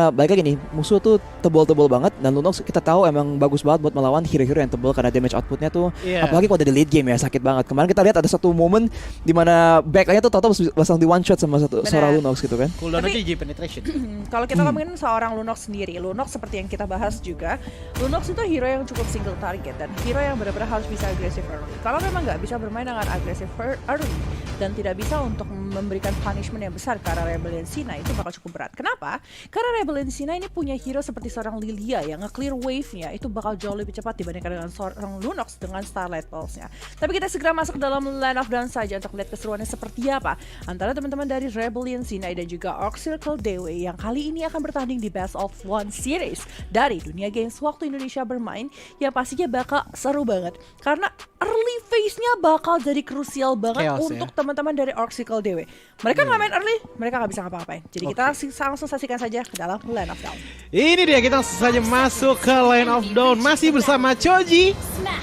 Nah, balik lagi nih, musuh tuh tebal-tebal banget dan Lunox kita tahu emang bagus banget buat melawan hero-hero yang tebal karena damage outputnya tuh apalagi kalau ada di late game ya sakit banget. Kemarin kita lihat ada satu momen di mana backline-nya tuh total basang di one shot sama seorang Lunox gitu kan. Cooldown aja GG penetration. Kalau kita ngomongin seorang Lunox sendiri, Lunox seperti yang kita bahas juga, Lunox itu hero yang cukup single target dan hero yang benar-benar harus bisa agresif early. Kalau memang nggak bisa bermain dengan agresif early dan tidak bisa untuk memberikan punishment yang besar ke arah Rebellion Sina, itu bakal cukup berat. Kenapa? Karena Rebellion Sina ini punya hero seperti seorang Lilia yang nge-clear wave-nya itu bakal jauh lebih cepat dibandingkan dengan seorang Lunox dengan Starlight Pulse-nya. Tapi kita segera masuk dalam Land of Dawn saja untuk melihat keseruannya seperti apa antara teman-teman dari Rebellion Sina dan juga Orc Circle Dewe yang kali ini akan bertanding di Best of One Series dari Dunia Games waktu Indonesia bermain, yang pastinya bakal seru banget karena early phase-nya bakal jadi krusial banget untuk teman-teman dari Orc Circle Dewe. Mereka nggak main early, mereka nggak bisa ngapa-ngapain. Jadi kita langsung saksikan saja ke dalam Land of Dawn. Ini dia, kita langsung saja masuk ke Land of Dawn. Masih bersama Choji,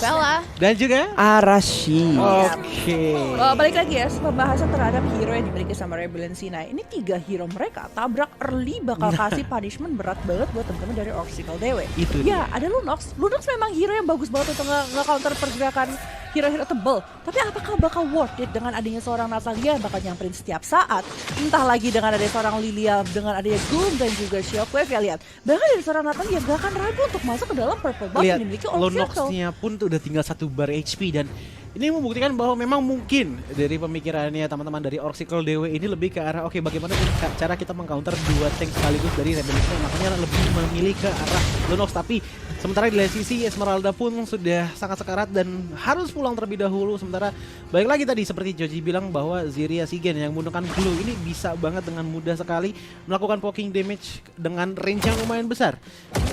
Bella, dan juga Arashi. Oke. balik lagi ya, pembahasan terhadap hero yang dimiliki sama Rebellion Sina. Ini 3 hero mereka tabrak early bakal kasih punishment berat banget buat teman-teman dari Orc Circle Dewe. Itu ya, ada Lunox. Lunox memang hero yang bagus banget untuk nge-counter pergerakan hero-hero tebel. Tapi apakah bakal worth it dengan adanya seorang Natalia yang bakal nyamperin setiap saat? Entah lagi dengan adanya seorang Lilia, dengan adanya Gloom dan juga Shockwave ya, lihat. Bahkan dari seorang Natalia gak akan ragu untuk masuk ke dalam purple buff yang dimiliki Orc Circle. Lunox-nya pun tuh udah tinggal 1 bar HP dan ini membuktikan bahwa memang mungkin dari pemikirannya teman-teman dari Orc Circle Dewe ini lebih ke arah bagaimana cara kita mengcounter 2 tank sekaligus dari Rebellion, makanya lebih memilih ke arah Lunox. Tapi sementara di lain sisi Esmeralda pun sudah sangat sekarat dan harus pulang terlebih dahulu. Sementara baik lagi tadi seperti Joji bilang bahwa Ziria Sigen yang menggunakan glue ini bisa banget dengan mudah sekali melakukan poking damage dengan range yang lumayan besar.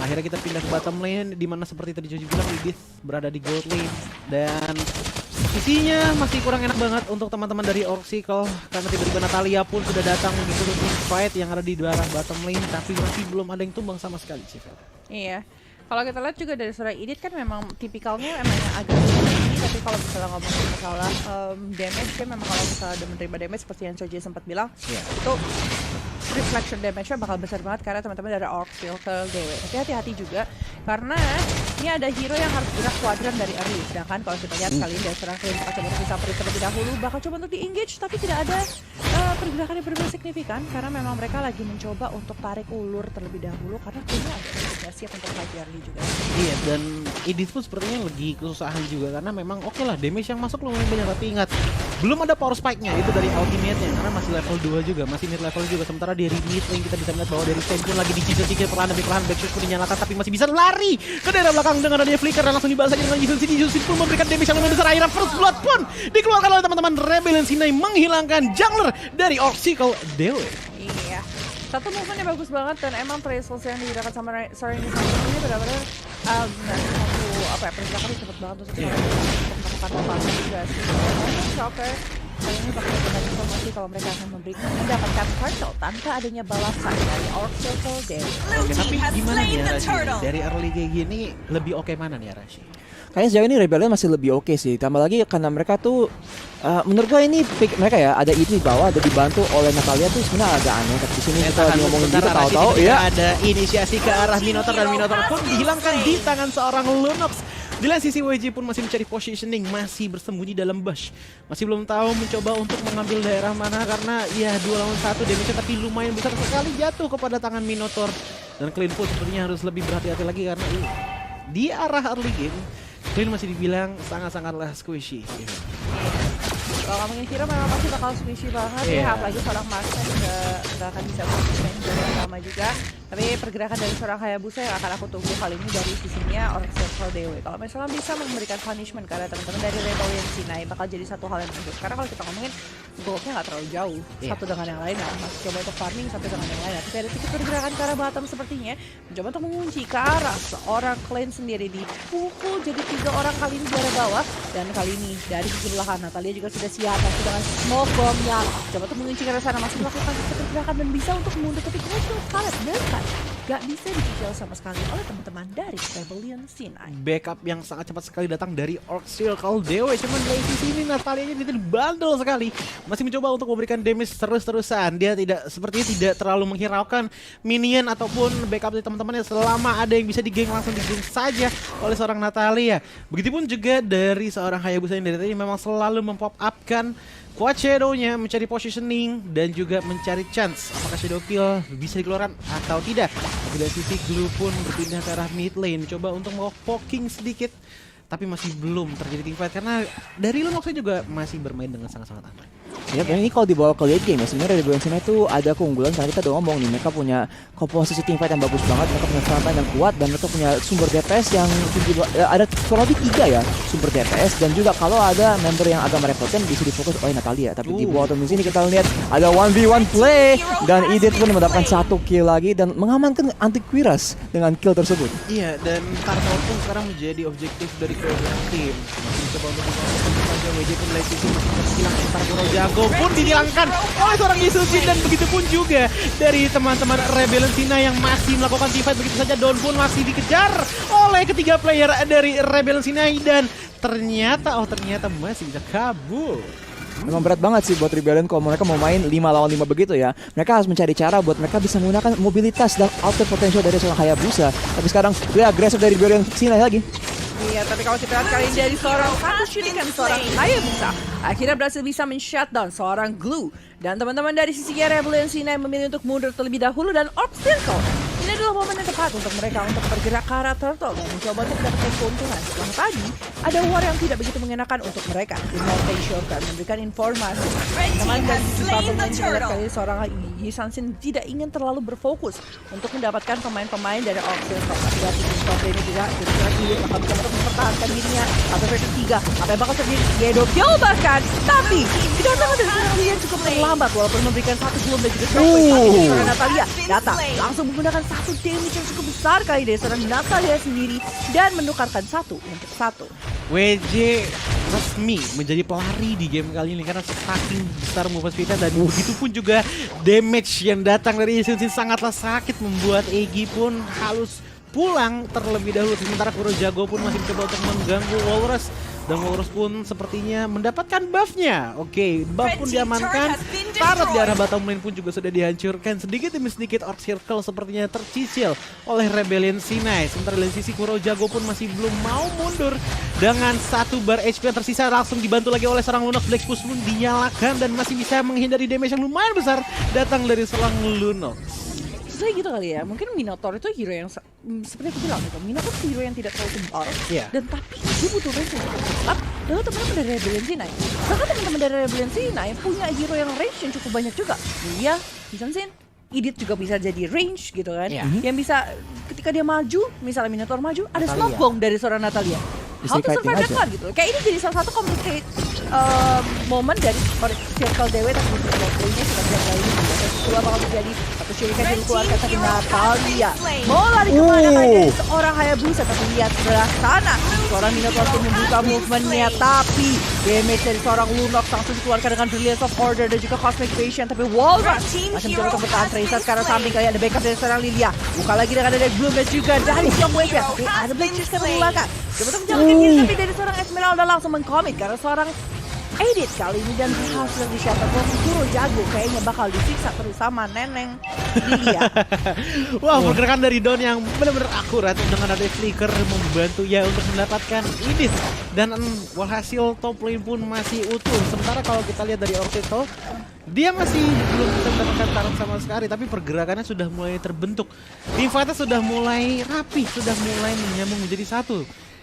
Akhirnya kita pindah ke bottom lane di mana seperti tadi Joji bilang Edith berada di gold lane dan isinya masih kurang enak banget untuk teman-teman dari Orc Circle karena tiba-tiba Natalia pun sudah datang mengikuti fight yang ada di daerah bottom lane, tapi masih belum ada yang tumbang sama sekali sih. Iya. Kalau kita lihat juga dari seorang Edith kan memang tipikalnya emang agak tinggi, tapi kalau misalnya ngomongin masalah damage kan memang kalau misalnya udah menerima damage seperti yang Choji sempat bilang, itu reflection damage-nya bakal besar banget karena teman-teman dari Orc Circle Dewe. Tapi hati-hati juga karena ini ada hero yang harus gerak kuadran dari early. Sedangkan kalau kita lihat kali ini dari seorang Flame bakal coba untuk disamperin terlebih dahulu, bakal coba untuk di-engage tapi tidak ada pergerakan yang benar-benar signifikan karena memang mereka lagi mencoba untuk tarik ulur terlebih dahulu karena kayaknya ada siap untuk fight early juga. Iya, dan Edith pun sepertinya lagi kesusahan juga karena memang oke lah damage yang masuk lumayan banyak, tapi ingat belum ada power spike-nya itu dari ultimate-nya karena masih level 2 juga, masih mid level juga. Sementara dari mid lane kita bisa melihat bahwa dari Stain pun lagi dicicil-cicil perlahan demi perlahan, backshot pun dinyalakan tapi masih bisa lari ke daerah belakang dengan adanya flicker dan langsung dibalas saja dengan Yuzun City. Yuzun pun memberikan damage yang lumayan besar. Akhirnya first blood pun dikeluarkan oleh teman-teman Rebellion Sina menghilangkan jungler dari Orc Circle Dewe. Iya. Satu movement yang bagus banget dan emang Traceless yang digunakan sama Sorin ini benar-benar satu pergerakan yang cepet banget untuk melakukan apa-apa juga sih. Shocker kali ini bakal dapat informasi kalau mereka akan mendapatkan turtle tanpa adanya balasan dari Orc Circle Dewe. Oke, tapi gimana nih Arashi? Dari early kayak gini lebih oke mana nih Arashi? Kayaknya sejauh ini Rebellion masih lebih oke sih. Tambah lagi karena mereka tuh menurut gua ini pick mereka ya ada itu di bawah, ada dibantu oleh Natalia tuh sebenarnya agak aneh. Tapi di sini kita lagi ngomongin gitu tahu-tahu ya ada inisiasi ke arah Minotaur dan Minotaur pun dihilangkan di tangan seorang Lunox. Di lain sisi YG pun masih mencari positioning, masih bersembunyi dalam bush. Masih belum tahu mencoba untuk mengambil daerah mana karena ya 2 lawan 1 damage-nya tapi lumayan besar sekali jatuh kepada tangan Minotaur. Dan Clean pun sepertinya harus lebih berhati-hati lagi karena di arah early game Clean masih dibilang sangat-sangatlah squishy. Kalau ngomongin hero memang pasti bakal squishy banget ya, apalagi seorang Marsen nggak akan bisa bermain sama juga. Tapi pergerakan dari seorang Hayabusa yang akan aku tunggu kali ini dari sisinya Orc Circle Dewe. Kalau misalnya bisa memberikan punishment karena teman-teman dari Rebellion Sina bakal jadi satu hal yang bagus. Karena kalau kita ngomongin goalnya nggak terlalu jauh satu dengan yang lain, masih coba untuk farming satu dengan yang lain. Tapi ada sedikit pergerakan ke arah bottom sepertinya mencoba untuk mengunci ke arah seorang Clan sendiri, dipukul jadi 3 orang kali ini di arah bawah. Dan kali ini dari sisi belakang Natalia juga sudah siap masih dengan smoke bomb-nya. Coba untuk mengunci ke arah sana, masih melakukan pergerakan dan bisa untuk mundur ketika Scarlet dan gak bisa dicicil sama sekali oleh teman-teman dari Rebellion C9. Backup yang sangat cepat sekali datang dari Orc Circle Dewe. Cuman dari sisi ini Natalia-nya tidak bandel sekali. Masih mencoba untuk memberikan damage terus-terusan. Dia sepertinya tidak terlalu menghiraukan minion ataupun backup dari teman-temannya. Selama ada yang bisa di-gank langsung di-gank saja oleh seorang Natalia. Begitupun juga dari seorang Hayabusa yang dari tadi memang selalu mempop upkan Quad Shadow-nya, mencari positioning dan juga mencari chance apakah Shadow Kill bisa dikeluarkan atau tidak. Dari sisi Glue pun berpindah ke arah mid lane, coba untuk mau poking sedikit, tapi masih belum terjadi teamfight karena dari Lunox juga masih bermain dengan sangat-sangat aman. Ya, ini kalau dibawa ke late game ya, sebenarnya Rebellion C9 itu ada keunggulan karena kita udah ngomong nih, mereka punya komposisi teamfight yang bagus banget, mereka punya frontline yang kuat, dan mereka punya sumber DPS yang tinggi, ada kurang lebih 3 ya sumber DPS, dan juga kalau ada member yang agak merepotkan bisa difokus oleh Natalia. Tapi di bottom di sini kita lihat ada 1v1 play, dan Edith pun mendapatkan 1 kill lagi dan mengamankan Antiquiras dengan kill tersebut. Iya, dan Turtle pun sekarang menjadi objektif dari kedua tim. Masih mencoba untuk mengamankan saja WJ pun lagi itu hilang sementara Kuro Jago pun dihilangkan oleh seorang Yisusin, dan begitu pun juga dari teman-teman Rebellion C9 yang masih melakukan teamfight begitu saja. Dawn pun masih dikejar oleh ketiga player dari Rebellion C9 dan ternyata masih bisa kabur. Memang berat banget sih buat Rebellion kalau mereka mau main 5 lawan 5 begitu ya. Mereka harus mencari cara buat mereka bisa menggunakan mobilitas dan outer potential dari seorang Hayabusa. Tapi sekarang dia agresif dari Rebellion C9 lagi. Iya, tapi kalau kita lihat kali ini dari seorang satu shuriken seorang Hayabusa akhirnya berhasil bisa men-shutdown seorang Glue. Dan teman-teman dari sisi Rebellion C9 memilih untuk mundur terlebih dahulu, dan Orc Circle ini adalah momen yang tepat untuk mereka untuk bergerak ke arah Turtle dan mencoba untuk mendapatkan keuntungan. Setelah tadi, ada war yang tidak begitu mengenakan untuk mereka. Immortal Shotgun memberikan informasi. Teman dan sisi pemain juga kali ini seorang Yi Sansin tidak ingin terlalu berfokus untuk mendapatkan pemain-pemain dari Orc Circle. Tapi dari Immortal ini juga kira-kira Yi akan bisa untuk mempertahankan dirinya atau versi 3. Apa yang bakal terjadi? Shadow Kill bahkan. Tapi kedatangan dari seorang Lian cukup terlambat walaupun memberikan satu belum dan juga shockwave. Tapi seorang Natalia datang langsung menggunakan satu damage yang cukup besar kali dari seorang Natalia sendiri dan menukarkan 1 untuk 1. WJ resmi menjadi pelari di game kali ini karena saking besar movement speed-nya, dan begitu pun juga damage yang datang dari Yisusin sangatlah sakit membuat Egi pun harus pulang terlebih dahulu. Sementara Kuro Jago pun masih mencoba untuk mengganggu Walrus, dan Walrus pun sepertinya mendapatkan buff-nya. Oke, buff pun diamankan. Tarot di arah bottom lane pun juga sudah dihancurkan. Sedikit demi sedikit Orc Circle sepertinya tercicil oleh Rebellion C9. Sementara dari sisi Kuro Jago pun masih belum mau mundur. Dengan 1 bar HP yang tersisa langsung dibantu lagi oleh seorang Lunox. Black Push pun dinyalakan dan masih bisa menghindari damage yang lumayan besar datang dari seorang Lunox. Saya gitu kali ya, mungkin Minotaur itu hero yang seperti aku bilang gitu, Minotaur itu hero yang tidak terlalu tebal, dan tapi dia butuh range yang cukup cepat. Lalu teman-teman dari Rebellion C9, karena teman-teman dari Rebellion C9 punya hero yang range yang cukup banyak juga. Dia, Hisansin, Edith juga bisa jadi range gitu kan, yang bisa ketika dia maju, misalnya Minotaur maju, ada smoke bomb dari seorang Natalia. How to survive that one gitu. Kayak ini jadi salah satu complicated momen dari Circle Dewe, tapi ini sudah siap kali ini. Kedua bakal terjadi satu shuriken yang dikeluarkan tapi Natalia mau lari kemana kayak dari seorang Hayabusa, tapi lihat sebelah sana seorang Minotaur pun membuka movementnya, tapi damage dari seorang Lunox langsung dikeluarkan dengan Brilliance of Order dan juga Cosmic Vision. Tapi Walrus masih mencoba untuk bertahan. Tracer sekarang samping kali ada backup dari seorang Lilia, buka lagi dengan ada Bloom dan juga dari Shockwave ya, tapi ada Black Cheese ke belakang. Coba untuk menjalankan diri, tapi dari seorang Esmeralda langsung mengkomit karena seorang Edith kali ini dan berhasil di-shatter. Kuro Jago kayaknya bakal disiksa terus sama Neneng Lilia. Wow, pergerakan dari Dawn yang benar-benar akurat dengan ada flicker membantu ya untuk mendapatkan Edith. Dan walhasil top lane pun masih utuh. Sementara kalau kita lihat dari Orcito, dia masih belum bisa mendapatkan tarung sama sekali, tapi pergerakannya sudah mulai terbentuk. Teamfight-nya sudah mulai rapi, sudah mulai menyambung menjadi satu.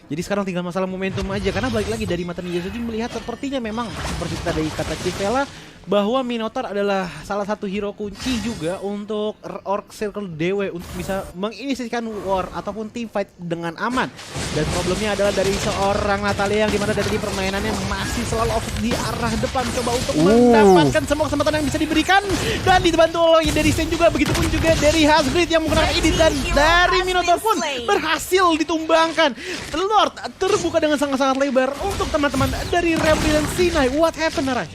Jadi sekarang tinggal masalah momentum aja, karena balik lagi dari mata Ninja Suji melihat sepertinya memang seperti tadi kata Civella bahwa Minotaur adalah salah satu hero kunci juga untuk Orc Circle Dewe untuk bisa menginisiasikan war ataupun team fight dengan aman. Dan problemnya adalah dari seorang Natalia yang dimana dari permainannya masih selalu off di arah depan, coba untuk mendapatkan semua kesempatan yang bisa diberikan, dan dibantu oleh dari Sten juga, begitupun juga dari Hasbrid yang menggunakan Edith, dan dari Minotaur pun berhasil ditumbangkan. Lord terbuka dengan sangat-sangat lebar untuk teman-teman dari Rebellion C9. What happened, Naraj?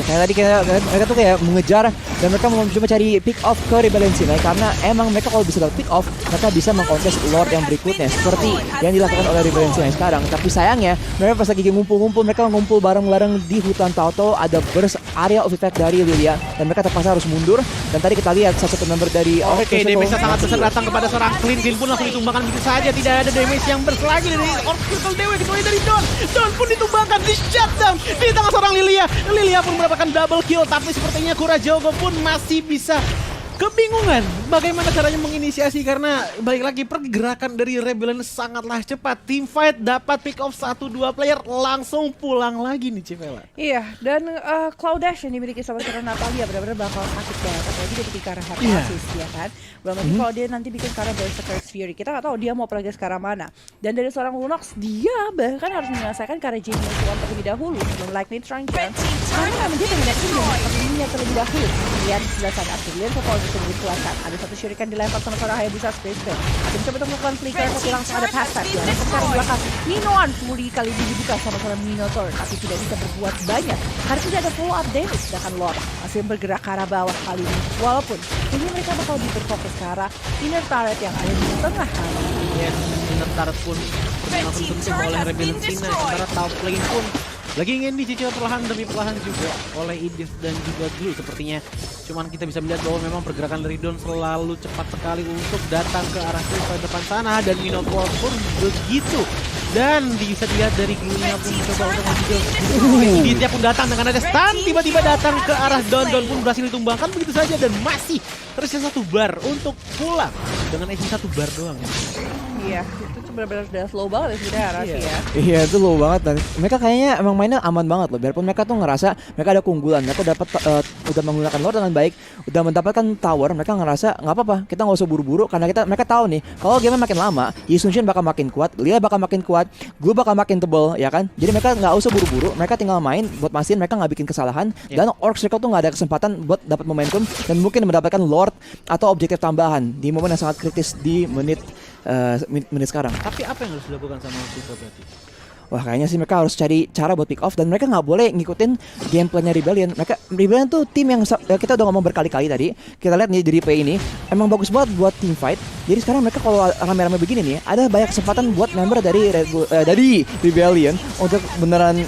Kayak tadi mereka tuh kayak mengejar dan mereka mau coba cari pick off ke Rebellion Sinai karena emang mereka kalau bisa dapat pick off mereka bisa mengkontes Lord yang berikutnya seperti yang dilakukan oleh Rebellion Sinai sekarang. Tapi sayangnya mereka pas lagi ngumpul-ngumpul mereka ngumpul bareng-bareng di hutan Tauto, ada burst area of effect dari Lilia dan mereka terpaksa harus mundur. Dan tadi kita lihat salah satu member dari Oke, damage sangat besar datang kepada seorang Clean pun langsung ditumbangkan begitu saja. Tidak ada damage yang burst lagi dari Oracle Dewa kecuali dari Don. Don pun ditumbangkan, di shutdown di tangan seorang Lilia. Lilia pun mendapatkan double kill, tapi sepertinya Kurajogo pun masih bisa kebingungan bagaimana caranya menginisiasi karena balik lagi pergerakan dari Rebellion sangatlah cepat. Team fight dapat pick off 1-2 player langsung pulang lagi nih Civela. Iya, dan Cloud Dash yang dimiliki sama seorang Natalia benar-benar bakal sakit banget. Apalagi dia bikin Kara Hephasis, ya kan? Belum lagi kalau dia nanti bikin Kara Berserker's Fury, kita nggak tahu dia mau progres ke arah mana. Dan dari seorang Lunox, dia bahkan harus menyelesaikan Kara Jamie One terlebih dahulu sebelum Lightning Truncheon. Karena memang dia pengen ini terlebih dahulu. Lihat di sebelah sana, lihat foto bisa dikelihatan. Ada satu shuriken dilempar sama seorang Hayabusa Space Bear. Ada mencoba untuk melakukan flicker, tapi langsung ada pass tag. Dan sekarang belakang, Minoan Fury kali ini dibuka sama seorang Minotaur, tapi tidak bisa berbuat banyak karena tidak ada follow up damage. Sedangkan Lord masih bergerak ke arah bawah kali ini. Walaupun ini mereka bakal lebih berfokus ke arah inner turret yang ada di tengah. Yes, inner turret pun langsung disentuh oleh Rebellion Sinai. Sementara top lane pun lagi ingin dicicil perlahan demi perlahan juga oleh Idif dan juga Glue sepertinya. Cuman kita bisa melihat bahwa memang pergerakan dari Don selalu cepat sekali untuk datang ke arah ke depan sana dan Minotaur pun begitu. Dan bisa dilihat dari Glue-nya pun mencoba untuk menghijau. Idifnya pun datang dengan ada stun, tiba-tiba datang ke arah Don. Don pun berhasil ditumbangkan begitu saja dan masih tersisa 1 bar untuk pulang dengan isi 1 bar doang. Iya, itu benar-benar udah slow banget ya sebenarnya Arashi ya. Iya itu low banget dan mereka kayaknya emang mainnya aman banget loh. Biarpun mereka tuh ngerasa mereka ada keunggulan, mereka dapat udah menggunakan Lord dengan baik, udah mendapatkan tower, mereka ngerasa nggak apa-apa, kita nggak usah buru-buru karena mereka tahu nih kalau game makin lama, Yi Sun-shin bakal makin kuat, Lia bakal makin kuat, Glue bakal makin tebal, ya kan? Jadi mereka nggak usah buru-buru, mereka tinggal main buat mastiin mereka nggak bikin kesalahan dan Orc Circle tuh nggak ada kesempatan buat dapat momentum dan mungkin mendapatkan Lord atau objektif tambahan di momen yang sangat kritis di menit sekarang. Tapi apa yang harus dilakukan sama Citra berarti? Wah kayaknya sih mereka harus cari cara buat pick off dan mereka nggak boleh ngikutin gameplaynya Rebellion. Rebellion tuh tim yang kita udah ngomong berkali-kali tadi. Kita lihat nih di replay ini emang bagus banget buat team fight. Jadi sekarang mereka kalau rame-rame begini nih ada banyak kesempatan buat member dari Rebellion untuk beneran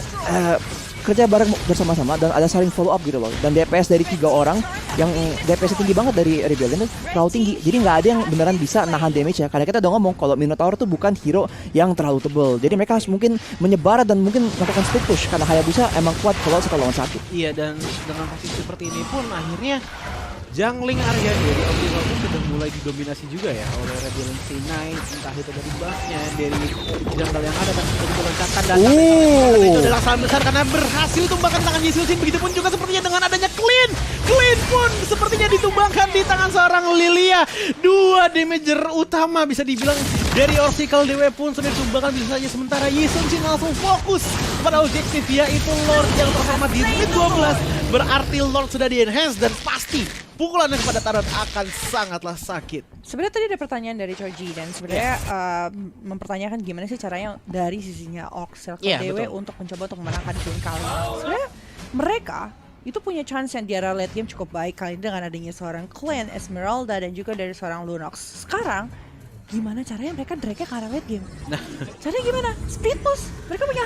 kerja bareng bersama-sama dan ada saling follow up gitu loh. Dan DPS dari 3 orang yang DPS tinggi banget dari Rebellion itu terlalu tinggi. Jadi nggak ada yang beneran bisa nahan damage ya. Karena kita udah ngomong kalau Minotaur tuh bukan hero yang terlalu tebal. Jadi mereka harus mungkin menyebar dan mungkin melakukan split push karena Hayabusa emang kuat kalau lawan sakit. Iya, dan dengan posisi seperti ini pun akhirnya jungling area dari Omnival pun sudah mulai didominasi juga ya oleh Rebellion Sinai, entah itu dari buffnya, dari jungle yang ada dan sudah dilancarkan dan itu adalah kesalahan besar karena berhasil tumbangkan tangan Yi Sun-shin. Begitupun juga sepertinya dengan adanya Clean pun sepertinya ditumbangkan di tangan seorang Lilia. 2 damager utama bisa dibilang dari Oracle Dewa pun sudah ditumbangkan bisa saja, sementara Yi Sun-shin langsung fokus pada objektif yaitu Lord yang terhormat di menit 12. Berarti Lord sudah di-enhance dan pasti pukulan kepada Taran akan sangatlah sakit. Sebenarnya tadi ada pertanyaan dari Choji dan sebenarnya mempertanyakan gimana sih caranya dari sisinya Oracle Dewa untuk mencoba untuk memenangkan game kali ini. Sebenarnya mereka itu punya chance yang di arah late game cukup baik kali ini dengan adanya seorang Clan, Esmeralda dan juga dari seorang Lunox. Sekarang gimana caranya mereka drag-nya ke arah late game? Nah, caranya gimana? Speed push. Mereka punya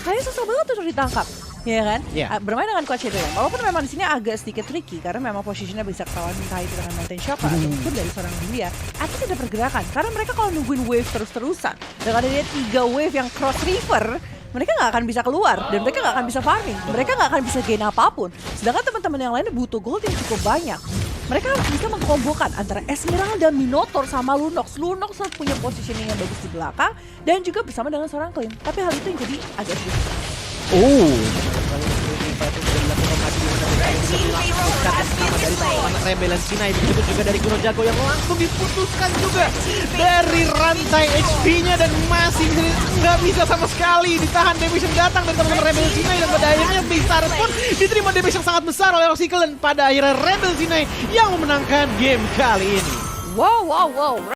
Haya susah banget untuk ditangkap. Ya kan? Bermain dengan Coach Edo. Walaupun memang di sini agak sedikit tricky karena memang posisinya bisa ketahuan entah itu dengan Mountain Shocker ataupun dari seorang Lilia. Atau tidak pergerakan karena mereka kalau nungguin wave terus-terusan dengan ada 3 wave yang cross river, mereka nggak akan bisa keluar dan mereka nggak akan bisa farming. Mereka nggak akan bisa gain apapun. Sedangkan teman-teman yang lainnya butuh gold yang cukup banyak. Mereka harus bisa mengkombokan antara Esmeralda, Minotaur sama Lunox. Lunox harus punya positioning yang bagus di belakang dan juga bersama dengan seorang Clean. Tapi hal itu yang jadi agak sulit. Rebellion Sinai begitu juga dari Kurajogo yang langsung diputuskan juga dari rantai HP-nya dan masih nggak bisa sama sekali ditahan damage yang datang dari teman-teman Rebellion Sinai dan pada akhirnya Blizzard pun diterima damage yang sangat besar oleh Oracle dan pada akhirnya Rebellion Sinai yang memenangkan game kali ini. Wow.